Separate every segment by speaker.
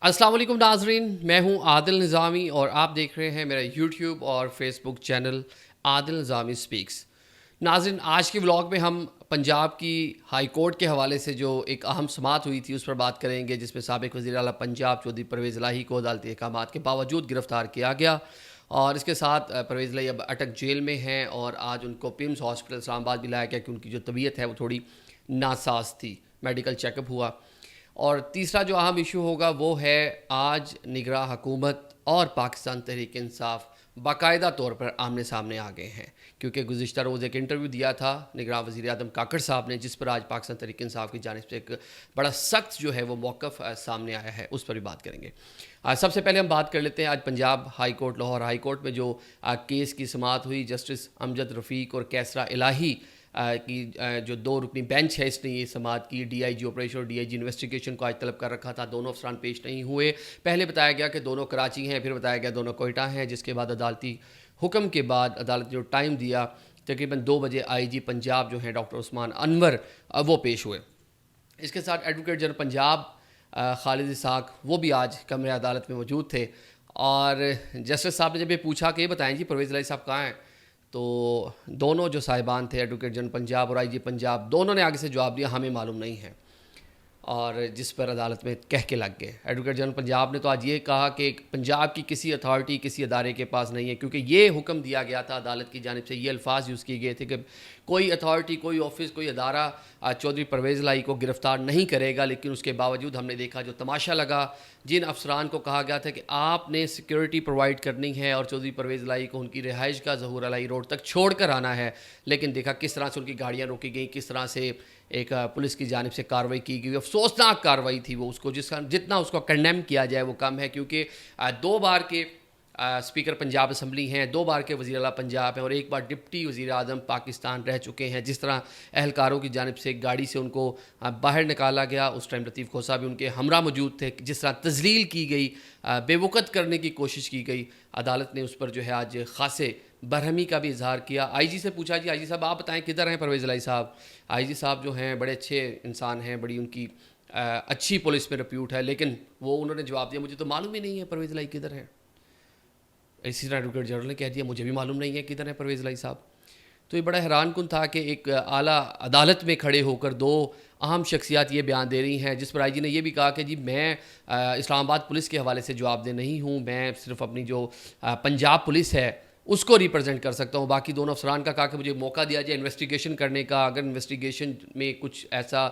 Speaker 1: अस्सलाम वालेकुम नाजरीन, मैं हूं आदिल निज़ामी और आप देख रहे हैं मेरा यूट्यूब और फेसबुक चैनल आदिल निज़ामी स्पीक्स। नाजरीन, आज के व्लॉग में हम पंजाब की हाई कोर्ट के हवाले से जो एक अहम समाअत हुई थी उस पर बात करेंगे, जिसमें साबिक़ वज़ीर आला पंजाब चौधरी परवेज़ इलाही को अदालती अहकामात के बावजूद गिरफ़्तार किया गया और इसके साथ परवेज़ इलाही अब अटक जेल में हैं और आज उनको पिम्स हॉस्पिटल इस्लामाबाद भी लाया गया कि उनकी जो तबीयत है वो थोड़ी नासाज थी। मेडिकल चेकअप हुआ। और तीसरा जो अहम इशू होगा वो है आज निगरां हुकूमत और पाकिस्तान तहरीक इंसाफ बाकायदा तौर पर आमने सामने आ गए हैं, क्योंकि गुज़िश्ता रोज़ एक इंटरव्यू दिया था निगरां वज़ीर आज़म काकड़ साहब ने, जिस पर आज पाकिस्तान तहरीक इंसाफ की जानिब से एक बड़ा सख्त जो है वो मौक़िफ़ सामने आया है, उस पर भी बात करेंगे। सबसे पहले हम बात कर लेते हैं आज Punjab high court Lahore high court में जो केस की समाअत हुई। जस्टिस अमजद रफ़ीक और कैसरा इलाही की जो 2 रुकनी बेंच है, इसने ये समाअत की। DIG ऑपरेशन और DIG इन्वेस्टिगेशन को आज तलब कर रखा था, दोनों अफसरान पेश नहीं हुए। पहले बताया गया कि दोनों कराची हैं, फिर बताया गया दोनों कोयटा हैं, जिसके बाद अदालती हुक्म के बाद अदालत ने जो टाइम दिया तकरीबन 2 बजे IG पंजाब जो हैं डॉक्टर उस्मान अनवर वो पेश हुए। इसके साथ एडवोकेट जनरल पंजाब खालिद इसहाक वो भी आज कमरे अदालत में मौजूद थे और जस्टिस साहब ने जब ये पूछा कि ये बताएं जी परवेज़ इलाही साहब कहाँ हैं, तो दोनों जो साहिबान थे एडवोकेट जनरल पंजाब और IG पंजाब, दोनों ने आगे से जवाब दिया हमें मालूम नहीं है, और जिस पर अदालत में कह के लग गए। एडवोकेट जनरल पंजाब ने तो आज ये कहा कि पंजाब की किसी अथॉरिटी किसी अदारे के पास नहीं है, क्योंकि ये हुक्म दिया गया था अदालत की जानिब से, ये अल्फाज यूज़ किए गए थे कि कोई अथॉरिटी कोई ऑफिस कोई अदारा चौधरी परवेज़ इलाही को गिरफ़्तार नहीं करेगा। लेकिन उसके बावजूद हमने देखा जो तमाशा लगा, जिन अफसरान को कहा गया था कि आपने सिक्योरिटी प्रोवाइड करनी है और चौधरी परवेज़ इलाही को उनकी रिहाइश का ज़हूर इलाही रोड तक छोड़ कर आना है, लेकिन देखा किस तरह से उनकी गाड़ियाँ रोकी गई, किस तरह से एक पुलिस की जानिब से कार्रवाई की गई। अफसोसनाक कार्रवाई थी वो, उसको जितना उसको कंडेम किया जाए वो कम है, क्योंकि 2 बार के स्पीकर पंजाब असम्बली हैं, 2 बार के वज़ीर आला पंजाब हैं और 1 बार डिप्टी वज़ीर आज़म पाकिस्तान रह चुके हैं। जिस तरह अहलकारों की जानिब से गाड़ी से उनको बाहर निकाला गया, उस टाइम लतीफ़ खोसा भी उनके हमरा मौजूद थे, जिस तरह तज़लील की गई, बेवक़्त करने की कोशिश की गई, अदालत ने उस पर जो है आज ख़ासे बरहमी का भी इजहार किया। IG से पूछा जी IG साहब आप बताएं किधर हैं परवेज़ इलाही साहब। IG साहब जो हैं बड़े अच्छे इंसान हैं, बड़ी उनकी अच्छी पुलिस में रिप्यूट है, लेकिन वो उन्होंने जवाब दिया मुझे तो मालूम ही नहीं है परवेज़ इलाही किधर है। इसी तरह एडवोकेट जनरल ने कह दिया मुझे भी मालूम नहीं है किधर है परवेज़ इलाही साहब। तो ये बड़ा हैरानकुन था कि एक आला अदालत में खड़े होकर 2 अहम शख्सियात ये बयान दे रही हैं, जिस पर IG ने यह भी कहा कि जी मैं इस्लामाबाद पुलिस के हवाले से जवाबदेह नहीं हूँ, मैं सिर्फ अपनी जो पंजाब पुलिस है उसको रिप्रेजेंट कर सकता हूँ। बाकी दोनों अफसरान का कहा कि मुझे मौका दिया जाए इन्वेस्टिगेशन करने का, अगर इन्वेस्टिगेशन में कुछ ऐसा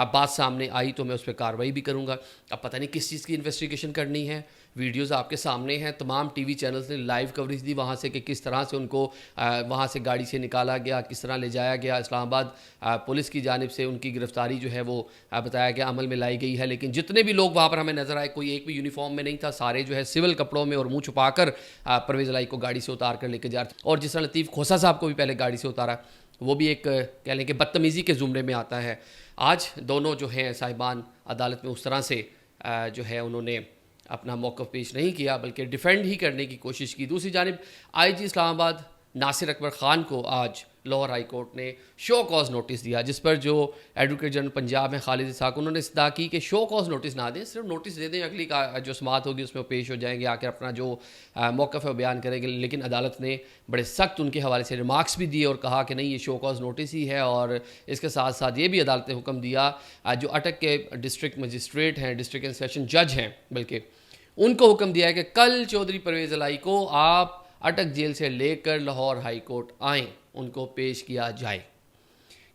Speaker 1: बात सामने आई तो मैं उस पर कार्रवाई भी करूँगा। अब पता नहीं किस चीज़ की इन्वेस्टिगेशन करनी है, वीडियोस आपके सामने हैं, तमाम TV चैनल्स ने लाइव कवरेज दी वहाँ से कि किस तरह से उनको वहाँ से गाड़ी से निकाला गया, किस तरह ले जाया गया। इस्लामाबाद पुलिस की जानिब से उनकी गिरफ़्तारी जो है वो बताया गया अमल में लाई गई है, लेकिन जितने भी लोग वहाँ पर हमें नज़र आए कोई एक भी यूनिफॉर्म में नहीं था, सारे जो है सिविल कपड़ों में और मुँह छुपा कर परवेज़ इलाही को गाड़ी से उतार कर लेके जा रहे। और जिस तरह लतीफ़ खोसा साहब को भी पहले गाड़ी से उतारा, वो भी एक कह लें कि बदतमीज़ी के ज़ुमरे में आता है। आज दोनों जो हैं साहिबान अदालत में उस तरह से जो है उन्होंने अपना मौक़िफ़ पेश नहीं किया, बल्कि डिफेंड ही करने की कोशिश की। दूसरी जानिब IG इस्लामाबाद नासिर अकबर ख़ान को आज लाहौर हाई कोर्ट ने शो कॉज नोटिस दिया, जिस पर जो एडवोकेट जनरल पंजाब हैं खालिद इसहाक, उन्होंने इस्तदा की कि शो कॉज नोटिस ना दें, सिर्फ नोटिस दे दें, अगली जो समाअत होगी उसमें पेश हो जाएंगे, आकर अपना जो मौक़िफ़ है वो बयान करेंगे। लेकिन अदालत ने बड़े सख्त उनके हवाले से रिमार्क्स भी दिए और कहा कि नहीं ये शो कॉज नोटिस ही है। और इसके साथ साथ ये भी अदालत ने हुक्म दिया जो अटक के डिस्ट्रिक्ट मजिस्ट्रेट हैं, डिस्ट्रिक्ट एंड सेशन जज हैं, बल्कि उनको हुक्म दिया है कि कल चौधरी परवेज़ इलाही को आप अटक जेल से लेकर लाहौर हाई कोर्ट आएँ, उनको पेश किया जाए,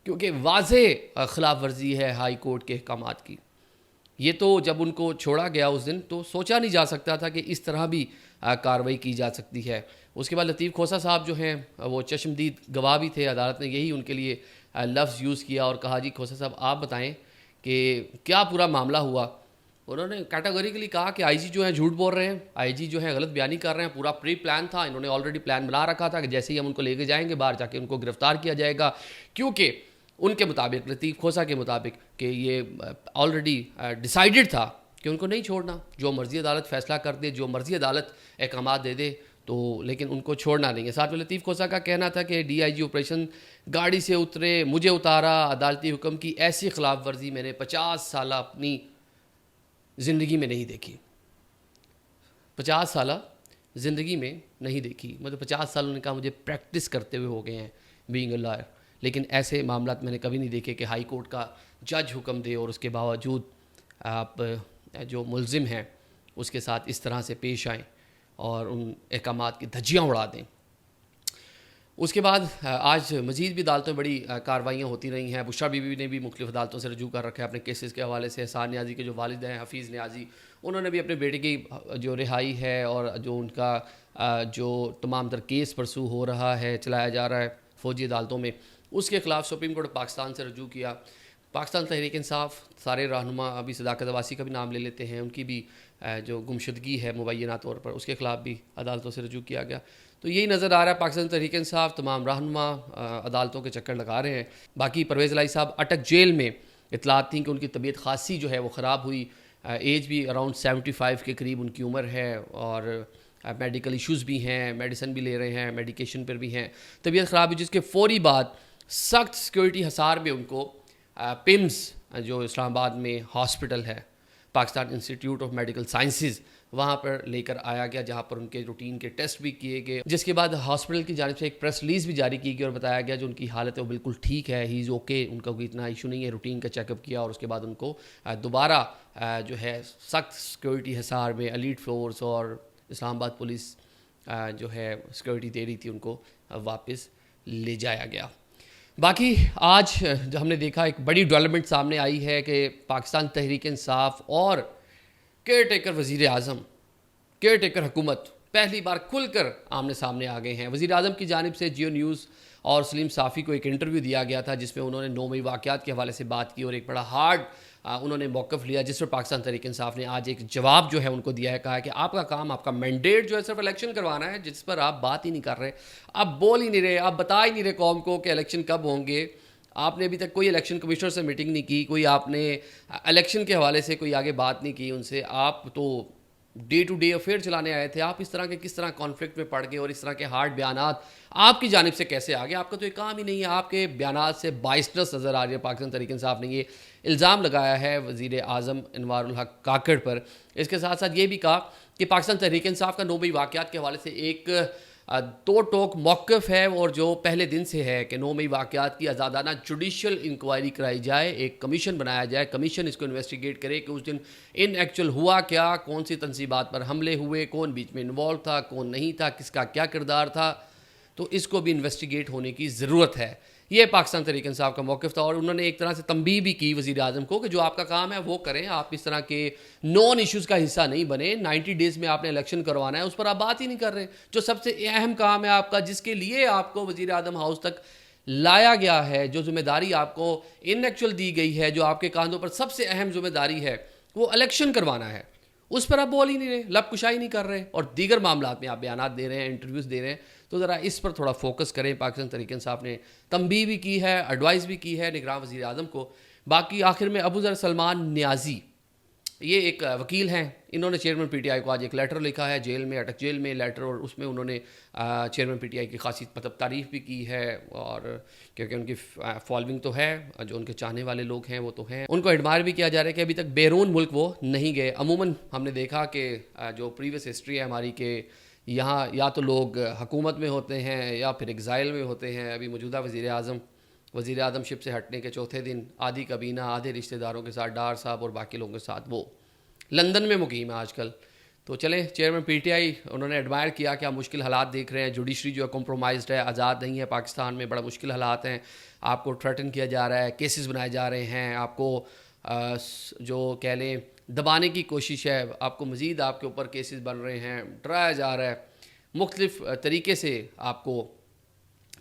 Speaker 1: क्योंकि वाज़ेह खिलाफ वर्जी है हाई कोर्ट के अहकामात की। ये तो जब उनको छोड़ा गया उस दिन तो सोचा नहीं जा सकता था कि इस तरह भी कार्रवाई की जा सकती है। उसके बाद लतीफ़ खोसा साहब जो हैं वो चश्मदीद गवाह भी थे, अदालत ने यही उनके लिए लफ्ज़ यूज़ किया और कहा जी खोसा साहब आप बताएं कि क्या पूरा मामला हुआ। उन्होंने कैटेगोरिकली कहा कि IG जो है झूठ बोल रहे हैं, IG जो है गलत बयानी कर रहे हैं, पूरा प्री प्लान था, इन्होंने ऑलरेडी प्लान बना रखा था कि जैसे ही हम उनको लेके जाएंगे बाहर जाके उनको गिरफ़्तार किया जाएगा, क्योंकि उनके मुताबिक लतीफ़ खोसा के मुताबिक कि ये ऑलरेडी डिसाइडेड था कि उनको नहीं छोड़ना, जो मर्ज़ी अदालत फ़ैसला कर दे, जो मर्ज़ी अदालत अहकामात दे दे, तो लेकिन उनको छोड़ना नहीं है। साथ में लतीफ़ खोसा का कहना था कि DIG ऑपरेशन गाड़ी से उतरे, मुझे उतारा, अदालती हुक्म की ऐसी खिलाफ वर्जी मैंने 50 साल अपनी ज़िंदगी में नहीं देखी। 50 साल ज़िंदगी में नहीं देखी। मतलब 50 साल उन्होंने कहा मुझे प्रैक्टिस करते हुए हो गए हैं बीइंग अ लॉयर, लेकिन ऐसे मामला मैंने कभी नहीं देखे कि हाई कोर्ट का जज हुक्म दे और उसके बावजूद आप जो मुलजिम हैं उसके साथ इस तरह से पेश आएँ और उन अहकामात की धज्जियाँ उड़ा दें। उसके बाद आज मज़ीद भी अदालतों में बड़ी कार्रवाइयाँ होती रही हैं। बुशरा बीबी ने भी मुख्तलिफ़ अदालतों से रजू कर रखा है अपने केसेस के हवाले से। एहसान न्याज़ी के जो वालिद हैं हफ़ीज़ न्याज़ी, उन्होंने भी अपने बेटे की जो रिहाई है और जो उनका जो तमाम तर केस परसू हो रहा है, चलाया जा रहा है फ़ौजी अदालतों में, उसके ख़िलाफ़ सुप्रीम कोर्ट पाकिस्तान से रजू किया। पाकिस्तान तहरीक इंसाफ सारे रहनुमा अभी सदाकत अवासी का भी नाम ले लेते हैं, उनकी भी जो गुमशुदगी है मुबैना तौर पर उसके ख़िलाफ़ भी अदालतों से रजू किया गया। तो यही नज़र आ रहा है पाकिस्तान तहरीक इंसाफ तमाम रहनुमा अदालतों के चक्कर लगा रहे हैं। बाकी परवेज़ इलाही साहब अटक जेल में, इतलात थी कि उनकी तबीयत खासी जो है वो ख़राब हुई। एज भी अराउंड 75 के करीब उनकी उम्र है और मेडिकल इश्यूज़ भी हैं, मेडिसिन भी ले रहे हैं, मेडिकेशन पर भी हैं। तबीयत ख़राब हुई जिसके फ़ौरी बाद सख्त सिक्योरिटी हसार में उनको पिम्स जो इस्लामाबाद में हॉस्पिटल है, Pakistan institute of medical sciences, वहाँ पर लेकर आया गया, जहाँ पर उनके रूटीन के टेस्ट भी किए गए। जिसके बाद हॉस्पिटल की जानिब से एक प्रेस रिलीज़ भी जारी की गई और बताया गया जो उनकी हालत है वो बिल्कुल ठीक है, ही इज़ ओके, उनका कोई इतना इशू नहीं है। रूटीन का चेकअप किया और उसके बाद उनको दोबारा जो है सख्त सिक्योरिटी हिसार में एलीट फोर्स और इस्लामाबाद पुलिस जो है सिक्योरिटी दे रही थी, उनको वापस ले जाया गया। बाकी आज जो हमने देखा एक बड़ी डेवलपमेंट सामने आई है कि पाकिस्तान तहरीक इंसाफ और केयर टेकर वज़ीर आज़म, केयर टेकर हुकूमत पहली बार खुलकर आमने सामने आ गए हैं। वज़ीर आज़म की जानिब से जियो न्यूज़ और सलीम साफ़ी को एक इंटरव्यू दिया गया था जिसमें उन्होंने 9 मई वाक़यात के हवाले से बात की और एक बड़ा हार्ड उन्होंने मौक़िफ़ लिया, जिस पर पाकिस्तान तहरीक इंसाफ ने आज एक जवाब जो है उनको दिया है। कहा है कि आपका काम, आपका मैंडेट जो है सिर्फ इलेक्शन करवाना है, जिस पर आप बात ही नहीं कर रहे, आप बोल ही नहीं रहे, आप बता ही नहीं रहे कौम को कि इलेक्शन कब होंगे। आपने अभी तक कोई इलेक्शन कमिश्नर से मीटिंग नहीं की, कोई आपने इलेक्शन के हवाले से कोई आगे बात नहीं की उनसे। आप तो डे टू डे अफेयर चलाने आए थे। आप इस तरह के किस तरह कॉन्फ्लिक्ट में पड़ गए और इस तरह के हार्ड बयानात आपकी जानिब से कैसे आ गए? आपका तो ये काम ही नहीं है। आपके बयानात से बाइसनेस नज़र आ रही है। पाकिस्तान तहरीक इंसाफ ने ये इल्ज़ाम लगाया है वज़ीर आज़म अनवारुल हक काकड़ पर। इसके साथ साथ ये भी कहा कि पाकिस्तान तहरीक इंसाफ का 9 मई वाक़यात के हवाले से एक दो टोक मौक़िफ़ है और जो पहले दिन से है कि 9 मई वाक़यात की आज़ादाना जुडिशल इंक्वायरी कराई जाए, एक कमीशन बनाया जाए, कमीशन इसको इन्वेस्टिगेट करे कि उस दिन इन एक्चुअल हुआ क्या, कौन सी तनसीबात पर हमले हुए, कौन बीच में इन्वॉल्व था, कौन नहीं था, किसका क्या किरदार था। तो इसको भी इन्वेस्टिगेट होने की ज़रूरत है। ये पाकिस्तान तहरीक इंसाफ का मौक़िफ़ था और उन्होंने एक तरह से तंबीह भी की वज़ीर आज़म को कि जो आपका काम है वो करें, आप इस तरह के नॉन इश्यूज़ का हिस्सा नहीं बने। 90 डेज़ में आपने इलेक्शन करवाना है, उस पर आप बात ही नहीं कर रहे। जो सबसे अहम काम है आपका, जिसके लिए आपको वज़ीर आज़म हाउस तक लाया गया है, जो ज़िम्मेदारी आपको इन एक्चुअल दी गई है, जो आपके कांधों पर सबसे अहम ज़िम्मेदारी है, वो इलेक्शन करवाना है, उस पर आप बोल ही नहीं रहे, लब कुशाई नहीं कर रहे और दीगर मामलात में आप बयानात दे रहे हैं, इंटरव्यूज़ दे रहे हैं। तो ज़रा इस पर थोड़ा फोकस करें। पाकिस्तान तहरीक इंसाफ ने तंबीह भी की है, एडवाइस भी की है निगरान वज़ीर आज़म को। बाकी आखिर में अबू ज़र सलमान न्याजी, ये एक वकील हैं, इन्होंने चेयरमैन पीटीआई को आज एक लेटर लिखा है, जेल में, अटक जेल में लेटर, और उसमें उन्होंने चेयरमैन पीटीआई की खासी मतलब तारीफ़ भी की है और क्योंकि उनकी फॉलोइंग तो है, जो उनके चाहने वाले लोग हैं वो तो हैं। उनको एडमायर भी किया जा रहा है कि अभी तक बैरून मुल्क वो नहीं गए। अमूमन हमने देखा कि जो प्रीवियस हिस्ट्री है हमारी के यहाँ या तो लोग हुकूमत में होते हैं या फिर एग्ज़ाइल में होते हैं। अभी मौजूदा वज़ीर आज़मशिप से हटने के चौथे दिन आधी कबीना, आधे रिश्तेदारों के साथ, डार साहब और बाकी लोगों के साथ वो लंदन में मुकीम है आजकल। तो चलें, चेयरमैन पीटीआई उन्होंने एडमायर किया, क्या मुश्किल हालात देख रहे हैं, जुडिशरी जो है कॉम्प्रोमाइज़्ड है, आज़ाद नहीं है पाकिस्तान में, बड़ा मुश्किल हालात हैं, आपको थ्रेटन किया जा रहा है, केसेस बनाए जा रहे हैं, आपको जो कह लें दबाने की कोशिश है, आपको मज़ीद आपके ऊपर केसेस बन रहे हैं, डराया जा रहा है, मुख्तलिफ़ तरीके से आपको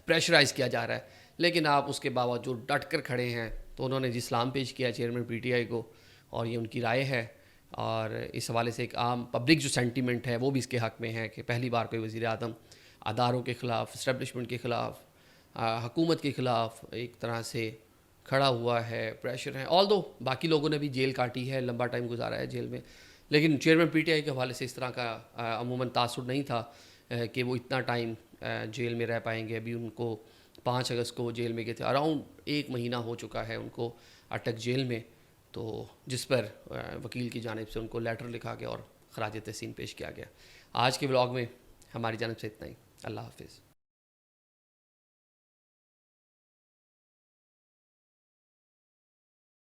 Speaker 1: प्रेशराइज़ किया जा रहा है, लेकिन आप उसके बावजूद डट कर खड़े हैं। तो उन्होंने जी इस्लाम पेश किया चेयरमैन पीटीआई को और ये उनकी राय है और इस हवाले से एक आम पब्लिक जो सेंटीमेंट है वो भी इसके हक़ में है कि पहली बार कोई वज़ीर आज़म अदारों के ख़िलाफ़, इस्टेब्लिशमेंट के ख़िलाफ़, हुकूमत के ख़िलाफ़ एक तरह से खड़ा हुआ है, प्रेशर है। ऑल्दो बाकी लोगों ने भी जेल काटी है, लंबा टाइम गुजारा है जेल में, लेकिन चेयरमैन पीटीआई के हवाले से इस तरह का अमूमन तासुर नहीं था कि वो इतना टाइम जेल में रह पाएंगे। अभी उनको 5 अगस्त को जेल में गए थे, अराउंड 1 महीना हो चुका है उनको अटक जेल में, तो जिस पर वकील की जानिब से उनको लेटर लिखा गया और खराज तहसीन पेश किया गया। आज के व्लॉग में हमारी जानब से इतना ही। अल्लाह हाफिज़।